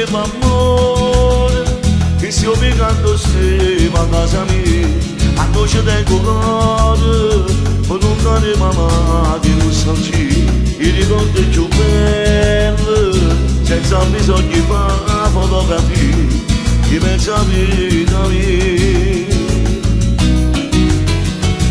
che m'amore, che si obbligando a casa mia, a noce del cuore, ma non dare mamma che non sanci, i ricordi più belli, senza bisogno di fare fotografie, che pensa vita mia.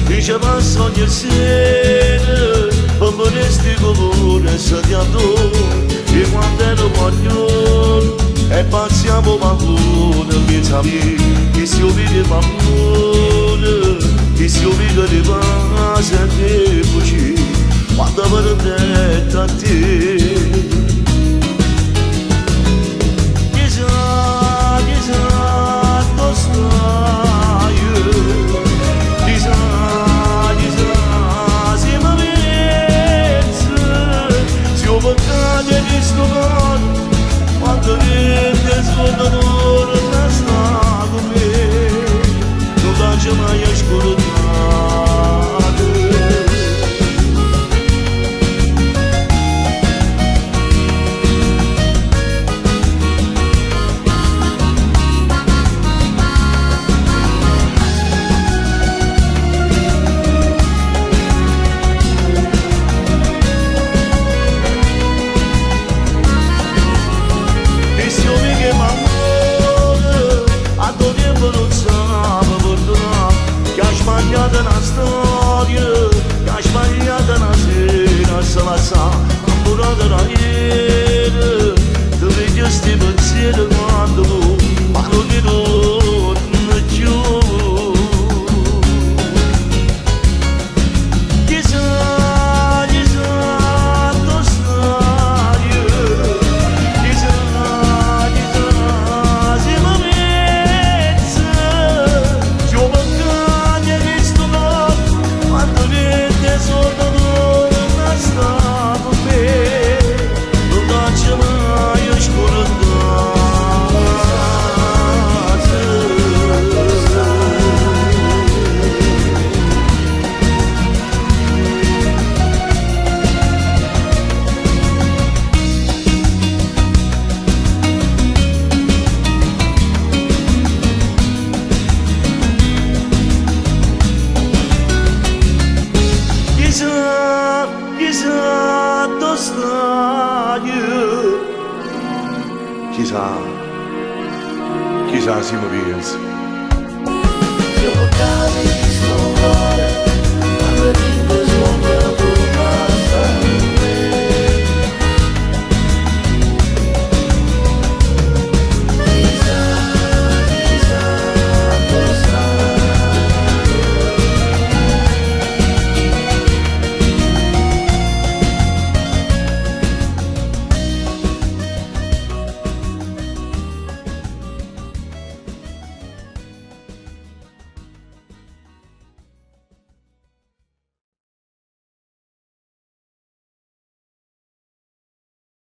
Dice passa ogni sera, per vorresti colore se ti adoro, e quando ero maglione, e passiamo pallone, vita mia, che si obblighi pallone, che si obblighi di base a te fuci, quando per te tra te. Chissà, lo sai, chissà, se mi pensi, se ho peccato di sto cuore, quando viene sfondatore non sta con me, non faccio mai ascoltare. Sbagliata una storia, che ha sbagliata una sera, se la sa, ancora da ieri, tu vedi questi pensieri quando tu, ma non ti torni più. Chissà, tu stai, chissà, se mi pensi, se ho quando viene sotto non sta con me, non faccio mai chissà, dove stai? Chissà, se mi pensi.